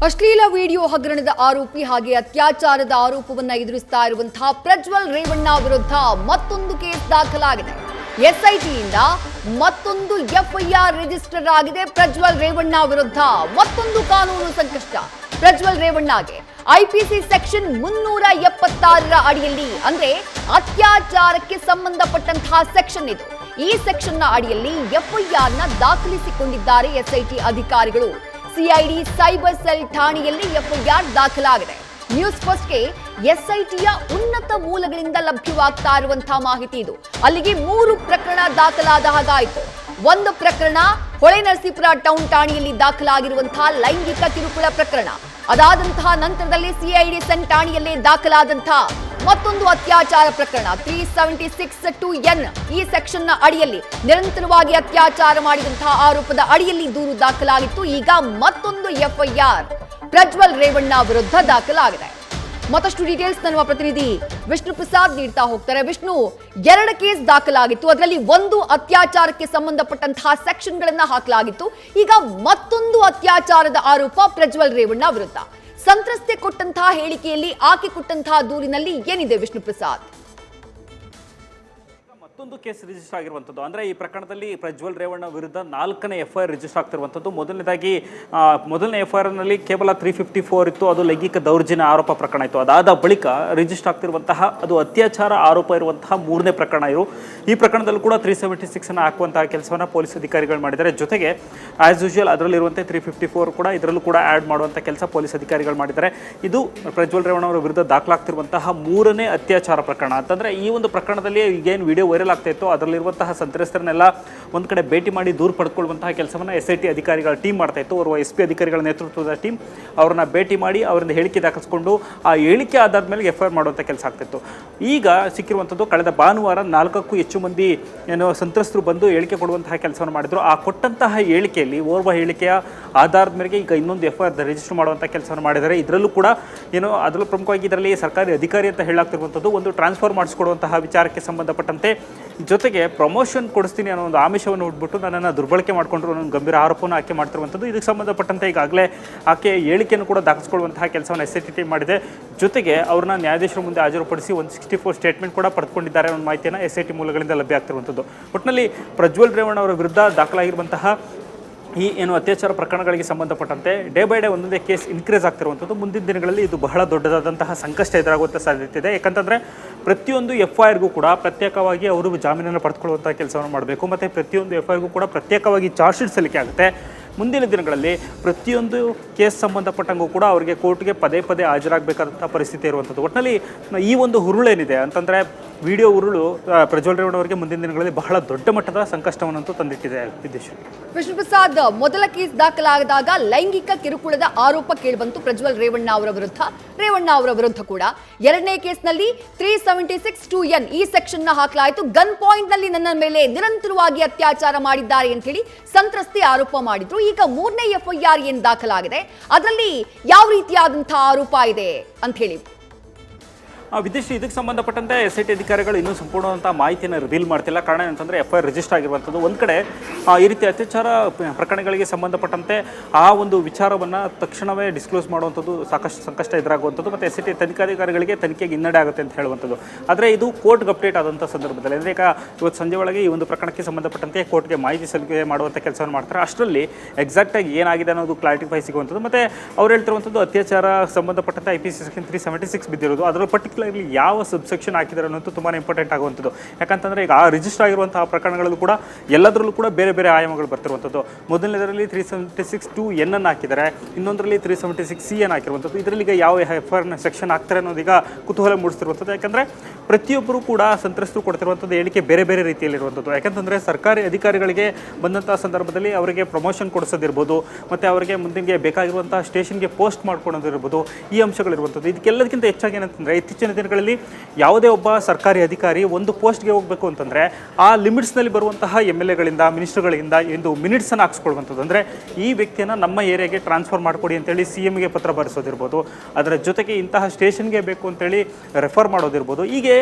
ಅಶ್ಲೀಲ ವಿಡಿಯೋ ಹಗರಣದ ಆರೋಪಿ ಹಾಗೆ ಅತ್ಯಾಚಾರದ ಆರೋಪವನ್ನ ಎದುರಿಸ್ತಾ ಇರುವಂತಹ ಪ್ರಜ್ವಲ್ ರೇವಣ್ಣ ವಿರುದ್ಧ ಮತ್ತೊಂದು ಕೇಸ್ ದಾಖಲಾಗಿದೆ. ಎಸ್ಐಟಿಯಿಂದ ಮತ್ತೊಂದು ಎಫ್ಐಆರ್ ರಿಜಿಸ್ಟರ್ ಆಗಿದೆ. ಪ್ರಜ್ವಲ್ ರೇವಣ್ಣ ವಿರುದ್ಧ ಮತ್ತೊಂದು ಕಾನೂನು ಸಂಕಷ್ಟ. ಪ್ರಜ್ವಲ್ ರೇವಣ್ಣಗೆ ಐಪಿಸಿ ಸೆಕ್ಷನ್ 376 ಅಡಿಯಲ್ಲಿ ಅಂದ್ರೆ ಅತ್ಯಾಚಾರಕ್ಕೆ ಸಂಬಂಧಪಟ್ಟಂತಹ ಸೆಕ್ಷನ್ ಇದು. ಈ ಸೆಕ್ಷನ್ ನ ಅಡಿಯಲ್ಲಿ ಎಫ್ಐಆರ್ ನ ದಾಖಲಿಸಿಕೊಂಡಿದ್ದಾರೆ ಎಸ್ಐಟಿ ಅಧಿಕಾರಿಗಳು. ಸಿಐಡಿ ಸೈಬರ್ ಸೆಲ್ ಠಾಣೆಯಲ್ಲಿ ಎಫ್ಐಆರ್ ದಾಖಲಾಗಿದೆ. ನ್ಯೂಸ್ ಫಸ್ಟ್ಗೆ ಎಸ್ಐಟಿಯ ಉನ್ನತ ಮೂಲಗಳಿಂದ ಲಭ್ಯವಾಗ್ತಾ ಇರುವಂತಹ ಮಾಹಿತಿ ಇದು. ಅಲ್ಲಿಗೆ 3 ಪ್ರಕರಣ ದಾಖಲಾದ ಹಾಗಾಯಿತು. ಒಂದು ಪ್ರಕರಣ ಹೊಳೆನರಸೀಪುರ ಟೌನ್ ಠಾಣೆಯಲ್ಲಿ ದಾಖಲಾಗಿರುವಂತಹ ಲೈಂಗಿಕ ಕಿರುಕುಳ ಪ್ರಕರಣ. ಅದಾದಂತಹ ನಂತರದಲ್ಲಿ ಸಿಐಡಿ ಸೆನ್ ಠಾಣೆಯಲ್ಲಿ ದಾಖಲಾದಂತಹ ಮತ್ತೊಂದು ಅತ್ಯಾಚಾರ ಪ್ರಕರಣ 376(2)N ಈ ಸೆಕ್ಷನ್ ನ ಅಡಿಯಲ್ಲಿ ನಿರಂತರವಾಗಿ ಅತ್ಯಾಚಾರ ಮಾಡಿದಂತಹ ಆರೋಪದ ಅಡಿಯಲ್ಲಿ ದೂರು ದಾಖಲಾಗಿತ್ತು. ಈಗ ಮತ್ತೊಂದು ಎಫ್ಐಆರ್ ಪ್ರಜ್ವಲ್ ರೇವಣ್ಣ ವಿರುದ್ಧ ದಾಖಲಾಗಿದೆ. ಮತ್ತಷ್ಟು ಡೀಟೇಲ್ಸ್ ನಮ್ಮ ಪ್ರತಿನಿಧಿ ವಿಷ್ಣು ಪ್ರಸಾದ್ ನೀಡ್ತಾ ಹೋಗ್ತಾರೆ. ವಿಷ್ಣು, 2 ಕೇಸ್ ದಾಖಲಾಗಿತ್ತು. ಅದರಲ್ಲಿ ಒಂದು ಅತ್ಯಾಚಾರಕ್ಕೆ ಸಂಬಂಧಪಟ್ಟಂತಹ ಸೆಕ್ಷನ್ ಗಳನ್ನ ಹಾಕಲಾಗಿತ್ತು. ಈಗ ಮತ್ತೊಂದು ಅತ್ಯಾಚಾರದ ಆರೋಪ ಪ್ರಜ್ವಲ್ ರೇವಣ್ಣ ವಿರುದ್ಧ. ಸಂತ್ರಸ್ತೆ ಕೊಟ್ಟಂತಹ ಹೇಳಿಕೆಯಲ್ಲಿ ಆಕೆ ಕೊಟ್ಟಂತಹ ದೂರಿನಲ್ಲಿ ಏನಿದೆ ವಿಷ್ಣು ಪ್ರಸಾದ್? ಮತ್ತೊಂದು ಕೇಸ್ ರಿಜಿಸ್ಟರ್ ಆಗಿರುವಂಥದ್ದು ಅಂದರೆ ಈ ಪ್ರಕರಣದಲ್ಲಿ ಪ್ರಜ್ವಲ್ ರೇವಣ್ಣ ವಿರುದ್ಧ 4ನೇ ಎಫ್ಐಆರ್ ರಿಜಿಸ್ಟರ್ ಆಗ್ತಿರುವಂಥದ್ದು. ಮೊದಲನೇ ಎಫ್ಐಆರ್ನಲ್ಲಿ ಕೇವಲ 354 ಇತ್ತು, ಅದು ಲೈಂಗಿಕ ದೌರ್ಜನ್ಯ ಆರೋಪ ಪ್ರಕರಣ ಇತ್ತು. ಅದಾದ ಬಳಿಕ ರಿಜಿಸ್ಟರ್ ಆಗ್ತಿರುವಂತಹ ಅದು ಅತ್ಯಾಚಾರ ಆರೋಪ ಇರುವಂತಹ 3ನೇ ಪ್ರಕರಣ ಇರು. ಈ ಪ್ರಕರಣದಲ್ಲೂ ಕೂಡ 376 ಅನ್ನು ಹಾಕುವಂತಹ ಕೆಲಸವನ್ನು ಪೊಲೀಸ್ ಅಧಿಕಾರಿಗಳು ಮಾಡಿದ್ದಾರೆ. ಜೊತೆಗೆ ಆಸ್ ಯೂಶುವಲ್ ಅದರಲ್ಲಿರುವಂತೆ 354 ಕೂಡ ಇದರಲ್ಲೂ ಕೂಡ ಆ್ಯಡ್ ಮಾಡುವಂಥ ಕೆಲಸ ಪೊಲೀಸ್ ಅಧಿಕಾರಿಗಳು ಮಾಡಿದ್ದಾರೆ. ಇದು ಪ್ರಜ್ವಲ್ ರೇವಣ್ಣ ಅವರ ವಿರುದ್ಧ ದಾಖಲಾಗ್ತಿರುವಂತಹ 3ನೇ ಅತ್ಯಾಚಾರ ಪ್ರಕರಣ. ಅಂತಂದರೆ ಈ ಒಂದು ಪ್ರಕರಣದಲ್ಲಿ ಈಗೇನು ವಿಡಿಯೋ ವೈರಲ್ ಆಗ್ತಾ ಇತ್ತು ಅದರಲ್ಲಿರುವಂತಹ ಸಂತ್ರಸ್ತರನ್ನೆಲ್ಲ ಒಂದು ಕಡೆ ಭೇಟಿ ಮಾಡಿ ದೂರು ಪಡೆದುಕೊಳ್ಳುವಂತಹ ಕೆಲಸವನ್ನು ಎಸ್ಐಟಿ ಅಧಿಕಾರಿಗಳ ಟೀಮ್ ಮಾಡ್ತಾ ಇತ್ತು. ಅವರು SP ಅಧಿಕಾರಿಗಳ ನೇತೃತ್ವದ ಟೀಮ್ ಅವ್ರನ್ನ ಭೇಟಿ ಮಾಡಿ ಅವರಿಂದ ಹೇಳಿಕೆ ದಾಖಲಿಸಿಕೊಂಡು ಆ ಹೇಳಿಕೆ ಆಧಾರದ ಮೇಲೆ ಎಫ್ಐಆರ್ ಮಾಡುವಂಥ ಕೆಲಸ ಆಗ್ತಿತ್ತು. ಈಗ ಸಿಕ್ಕಿರುವಂಥದ್ದು ಕಳೆದ ಭಾನುವಾರ 4ಕ್ಕೂ ಹೆಚ್ಚು ಮಂದಿ ಸಂತ್ರಸ್ತರು ಬಂದು ಹೇಳಿಕೆ ಕೊಡುವಂತಹ ಕೆಲಸವನ್ನು ಮಾಡಿದ್ರು. ಆ ಕೊಟ್ಟಂತಹ ಹೇಳಿಕೆಯಲ್ಲಿ ಓರ್ವ ಹೇಳಿಕೆಯ ಆಧಾರದ ಮೇರೆಗೆ ಈಗ ಇನ್ನೊಂದು ಎಫ್ಐಆರ್ ರಿಜಿಸ್ಟರ್ ಮಾಡುವಂಥ ಕೆಲಸವನ್ನು ಮಾಡಿದ್ದಾರೆ. ಇದರಲ್ಲೂ ಕೂಡ ಅದರಲ್ಲೂ ಪ್ರಮುಖವಾಗಿ ಇದರಲ್ಲಿ ಸರ್ಕಾರಿ ಅಧಿಕಾರಿ ಅಂತ ಹೇಳಾಗ್ತಿರುವಂಥದ್ದು ಒಂದು ಟ್ರಾನ್ಸ್ಫರ್ ಮಾಡಿಸ್ಕೊಡುವಂತಹ ವಿಚಾರಕ್ಕೆ ಸಂಬಂಧಪಟ್ಟಂತೆ, ಜೊತೆಗೆ ಪ್ರಮೋಷನ್ ಕೊಡಿಸ್ತೀನಿ ಅನ್ನೋ ಒಂದು ಆಮಿಷವನ್ನು ಉಟ್ಬಿಟ್ಟು ನನ್ನನ್ನು ದುರ್ಬಳಕೆ ಮಾಡಿಕೊಂಡ್ರು ಅನ್ನೋ ಗಂಭೀರ ಆರೋಪವನ್ನು ಆಕೆ ಮಾಡ್ತಿರುವಂಥದ್ದು. ಇದಕ್ಕೆ ಸಂಬಂಧಪಟ್ಟಂತೆ ಈಗಾಗಲೇ ಆಕೆ ಹೇಳಿಕೆಯನ್ನು ಕೂಡ ದಾಖಲಿಸಿಕೊಳ್ಳುವಂತಹ ಕೆಲಸವನ್ನು ಎಸ್ಐಟಿ ಟೀಮ್ ಮಾಡಿದೆ. ಜೊತೆಗೆ ಅವ್ರನ್ನ ನ್ಯಾಯಾಧೀಶರ ಮುಂದೆ ಹಾಜರುಪಡಿಸಿ 164 ಸ್ಟೇಟ್ಮೆಂಟ್ ಕೂಡ ಪಡೆದುಕೊಂಡಿದ್ದಾರೆ ಅನ್ನೋ ಮಾಹಿತಿಯನ್ನು ಎಸ್ಐಟಿ ಮೂಲಗಳಿಂದ ಲಭ್ಯ ಆಗ್ತಿರುವಂಥದ್ದು. ಒಟ್ಟಿನಲ್ಲಿ ಪ್ರಜ್ವಲ್ ರೇವಣ್ಣ ಅವರ ವಿರುದ್ಧ ದಾಖಲಾಗಿರುವಂತಹ ಈ ಅತ್ಯಾಚಾರ ಪ್ರಕರಣಗಳಿಗೆ ಸಂಬಂಧಪಟ್ಟಂತೆ ಡೇ ಬೈ ಡೇ ಒಂದೊಂದೇ ಕೇಸ್ ಇನ್ಕ್ರೀಸ್ ಆಗ್ತಿರುವಂಥದ್ದು. ಮುಂದಿನ ದಿನಗಳಲ್ಲಿ ಇದು ಬಹಳ ದೊಡ್ಡದಾದಂತಹ ಸಂಕಷ್ಟ ಎದುರಾಗುವಂಥ ಸಾಧ್ಯತೆ ಇದೆ. ಯಾಕಂತಂದರೆ ಪ್ರತಿಯೊಂದು ಎಫ್ಐಆರ್ಗೂ ಕೂಡ ಪ್ರತ್ಯೇಕವಾಗಿ ಅವರು ಜಾಮೀನನ್ನು ಪಡೆದುಕೊಳ್ಳುವಂಥ ಕೆಲಸವನ್ನು ಮಾಡಬೇಕು. ಮತ್ತು ಪ್ರತಿಯೊಂದು ಎಫ್ಐಆರ್ಗೂ ಕೂಡ ಪ್ರತ್ಯೇಕವಾಗಿ ಚಾರ್ಜ್ ಶೀಟ್ ಸಲ್ಲಿಕೆ ಆಗುತ್ತೆ. ಮುಂದಿನ ದಿನಗಳಲ್ಲಿ ಪ್ರತಿಯೊಂದು ಕೇಸ್ ಸಂಬಂಧಪಟ್ಟಂಗೂ ಕೂಡ ಅವರಿಗೆ ಕೋರ್ಟ್ಗೆ ಪದೇ ಪದೇ ಹಾಜರಾಗಬೇಕಾದಂಥ ಪರಿಸ್ಥಿತಿ ಇರುವಂಥದ್ದು. ಒಟ್ಟಿನಲ್ಲಿ ಈ ಒಂದು ಹುರುಳೇನಿದೆ ಅಂತಂದರೆ ವಿಡಿಯೋ ಹುರುಳು ಪ್ರಜ್ವಲ್ ರೇವಣ್ಣ ಅವರಿಗೆ ಮುಂದಿನ ದಿನಗಳಲ್ಲಿ ಬಹಳ ದೊಡ್ಡ ಮಟ್ಟದ ಸಂಕಷ್ಟವನ್ನಂತೂ ತಂದಿಟ್ಟಿದೆ. ವಿಷ್ಣು ಪ್ರಸಾದ್, ಮೊದಲ ಕೇಸ್ ದಾಖಲಾದಾಗ ಲೈಂಗಿಕ ಕಿರುಕುಳದ ಆರೋಪ ಕೇಳಿಬಂತು ಪ್ರಜ್ವಲ್ ರೇವಣ್ಣ ಅವರ ವಿರುದ್ಧ ಕೂಡ 2ನೇ ಕೇಸ್ನಲ್ಲಿ 376(2)N ಈ ಸೆಕ್ಷನ್ ನ ಹಾಕಲಾಯಿತು. ಗನ್ ಪಾಯಿಂಟ್ ನಲ್ಲಿ ನನ್ನ ಮೇಲೆ ನಿರಂತರವಾಗಿ ಅತ್ಯಾಚಾರ ಮಾಡಿದ್ದಾರೆ ಅಂತ ಹೇಳಿ ಸಂತ್ರಸ್ತೆ ಆರೋಪ ಮಾಡಿದ್ರು. ಈಗ 3ನೇ ಎಫ್ಐಆರ್ ಏನ್ ದಾಖಲಾಗಿದೆ ಅದರಲ್ಲಿ ಯಾವ ರೀತಿಯಾದಂತಹ ಆರೋಪ ಇದೆ ಅಂತ ಹೇಳಿ ವಿದೇಶಿ ಇದಕ್ಕೆ ಸಂಬಂಧಪಟ್ಟಂತೆ ಎಸ್ಐಟಿ ಅಧಿಕಾರಿಗಳು ಇನ್ನೂ ಸಂಪೂರ್ಣವಾದಂಥ ಮಾಹಿತಿಯನ್ನು ರಿವೀಲ್ ಮಾಡ್ತಿಲ್ಲ. ಕಾರಣ ಏನಂತಂದರೆ ಎಫ್ಐಆರ್ ರಿಜಿಸ್ಟರ್ ಆಗಿರುವಂಥದ್ದು. ಒಂದು ಕಡೆ ಈ ರೀತಿ ಅತ್ಯಾಚಾರ ಪ್ರಕರಣಗಳಿಗೆ ಸಂಬಂಧಪಟ್ಟಂತೆ ಆ ಒಂದು ವಿಚಾರವನ್ನು ತಕ್ಷಣವೇ ಡಿಸ್ಕ್ಲೋಸ್ ಮಾಡುವಂಥದ್ದು ಸಾಕಷ್ಟು ಸಂಕಷ್ಟ ಎದುರಾಗುವಂಥದ್ದು ಮತ್ತು ಎಸ್ಐಟಿ ತನಿಖಾಧಿಕಾರಿಗಳಿಗೆ ತನಿಖೆಗೆ ಹಿನ್ನಡೆ ಆಗುತ್ತೆ ಅಂತ ಹೇಳುವಂಥದ್ದು. ಆದರೆ ಇದು ಕೋರ್ಟ್ಗೆ ಅಪ್ಡೇಟ್ ಆದಂಥ ಸಂದರ್ಭದಲ್ಲಿ ಅಂದರೆ ಈಗ ಇವತ್ತು ಸಂಜೆ ಒಳಗೆ ಈ ಒಂದು ಪ್ರಕರಣಕ್ಕೆ ಸಂಬಂಧಪಟ್ಟಂತೆ ಕೋರ್ಟ್ಗೆ ಮಾಹಿತಿ ಸಲ್ಲಿಕೆ ಮಾಡುವಂಥ ಕೆಲಸವನ್ನು ಮಾಡ್ತಾರೆ. ಅಷ್ಟರಲ್ಲಿ ಎಕ್ಸಾಕ್ಟಾಗಿ ಏನಾಗಿದೆ ಅನ್ನೋದು ಕ್ಲಾರಿಟಿಫೈ ಸಿಗುವಂಥದ್ದು. ಮತ್ತು ಅವ್ರು ಹೇಳ್ತಿರುವಂಥದ್ದು ಅತ್ಯಾಚಾರ ಸಂಬಂಧಪಟ್ಟಂತೆ IPC ಸೆಕ್ಷನ್ 376 ಬಿದ್ದಿರೋದು. ಅದರ ಪರ್ಟಿಕ್ಯುಲರ್ ಯಾವ ಸಬ್ಸೆಕ್ಷನ್ ಹಾಕಿದ್ದಾರೆ ಅನ್ನೋದು ತುಂಬಾ ಇಂಪಾರ್ಟೆಂಟ್ ಆಗುವಂಥದ್ದು. ಯಾಕಂತಂದರೆ ಈಗ ರಿಜಿಸ್ಟರ್ ಆಗಿರುವಂತಹ ಪ್ರಕರಣಗಳಲ್ಲೂ ಕೂಡ ಎಲ್ಲದರಲ್ಲೂ ಕೂಡ ಬೇರೆ ಬೇರೆ ಆಯಾಮಗಳು ಬರ್ತಿರುವಂಥದ್ದು. ಮೊದಲನೇದರಲ್ಲಿ 376(2)N ಅನ್ನು ಹಾಕಿದ್ದಾರೆ, ಇನ್ನೊಂದರಲ್ಲಿ 376(C) ಹಾಕಿರುವಂಥದ್ದು. ಇದರಲ್ಲಿ ಈಗ ಯಾವ ಎಫ್ಐಆರ್ ಸೆಕ್ಷನ್ ಹಾಕ್ತಾರೆ ಅನ್ನೋದೀಗ ಕುತೂಹಲ ಮೂಡಿಸ್ತಿರುವಂಥದ್ದು. ಯಾಕಂದರೆ ಪ್ರತಿಯೊಬ್ಬರು ಕೂಡ ಸಂತ್ರಸ್ತರು ಕೊಡ್ತಿರುವಂಥದ್ದು ಹೇಳಿಕೆ ಬೇರೆ ಬೇರೆ ರೀತಿಯಲ್ಲಿರುವಂಥದ್ದು. ಯಾಕಂತಂದರೆ ಸರ್ಕಾರಿ ಅಧಿಕಾರಿಗಳಿಗೆ ಬಂದಂಥ ಸಂದರ್ಭದಲ್ಲಿ ಅವರಿಗೆ ಪ್ರಮೋಷನ್ ಕೊಡಿಸೋದಿರ್ಬೋದು, ಮತ್ತು ಅವರಿಗೆ ಮುಂದಿನ ಬೇಕಾಗಿರುವಂಥ ಸ್ಟೇಷನ್ಗೆ ಪೋಸ್ಟ್ ಮಾಡ್ಕೊಳೋದಿರ್ಬೋದು, ಈ ಅಂಶಗಳಿರುವಂಥದ್ದು. ಇದಕ್ಕೆಲ್ಲದಕ್ಕಿಂತ ಹೆಚ್ಚಾಗಿ ಏನಂತಂದರೆ ಇತ್ತೀಚಿನ ದಿನಗಳಲ್ಲಿ ಯಾವುದೇ ಒಬ್ಬ ಸರ್ಕಾರಿ ಅಧಿಕಾರಿ ಒಂದು ಪೋಸ್ಟ್ಗೆ ಹೋಗಬೇಕು ಅಂತಂದರೆ ಆ ಲಿಮಿಟ್ಸ್ನಲ್ಲಿ ಬರುವಂತಹ MLAಗಳಿಂದ ಮಿನಿಸ್ಟರ್ಗಳಿಂದ ಎಂದು ಮಿನಿಟ್ಸನ್ನು ಹಾಕ್ಸ್ಕೊಳ್ಳುವಂಥದ್ದು. ಅಂದರೆ ಈ ವ್ಯಕ್ತಿಯನ್ನು ನಮ್ಮ ಏರಿಯಾಗೆ ಟ್ರಾನ್ಸ್ಫರ್ ಮಾಡಿಕೊಡಿ ಅಂತೇಳಿ CMಗೆ ಪತ್ರ ಬರೆಸೋದಿರ್ಬೋದು, ಅದರ ಜೊತೆಗೆ ಇಂತಹ ಸ್ಟೇಷನ್ಗೆ ಬೇಕು ಅಂತೇಳಿ ರೆಫರ್ ಮಾಡೋದಿರ್ಬೋದು. ಹೀಗೆ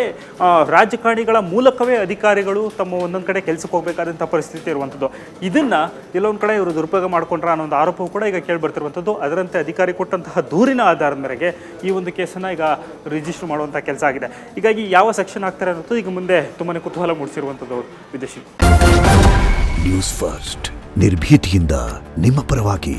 ರಾಜಕಾರಣಿಗಳ ಮೂಲಕವೇ ಅಧಿಕಾರಿಗಳು ತಮ್ಮ ಒಂದೊಂದು ಕಡೆ ಕೆಲಸಕ್ಕೆ ಹೋಗಬೇಕಾದಂಥ ಪರಿಸ್ಥಿತಿ ಇರುವಂಥದ್ದು. ಇದನ್ನು ಎಲ್ಲೊಂದು ಕಡೆ ಇವರು ದುರುಪಯೋಗ ಮಾಡಿಕೊಂಡ್ರೆ ಅನ್ನೋ ಒಂದು ಆರೋಪವೂ ಕೂಡ ಈಗ ಕೇಳಿಬರ್ತಿರುವಂಥದ್ದು. ಅದರಂತೆ ಅಧಿಕಾರಿ ಕೊಟ್ಟಂತಹ ದೂರಿನ ಆಧಾರದ ಮೇರೆಗೆ ಈ ಒಂದು ಕೇಸನ್ನು ಈಗ ರಿಜಿಸ್ಟರ್ ಮಾಡುವಂಥ ಕೆಲಸ ಆಗಿದೆ. ಹೀಗಾಗಿ ಯಾವ ಸೆಕ್ಷನ್ ಆಗ್ತಾರೆ ಅನ್ನೋದು ಈಗ ಮುಂದೆ ತುಂಬಾ ಕುತೂಹಲ ಮೂಡಿಸಿರುವಂಥದ್ದು ವಿದೇಶಿ. ನ್ಯೂಸ್ ಫಸ್ಟ್ ನಿರ್ಭೀತಿಯಿಂದ ನಿಮ್ಮ ಪರವಾಗಿ.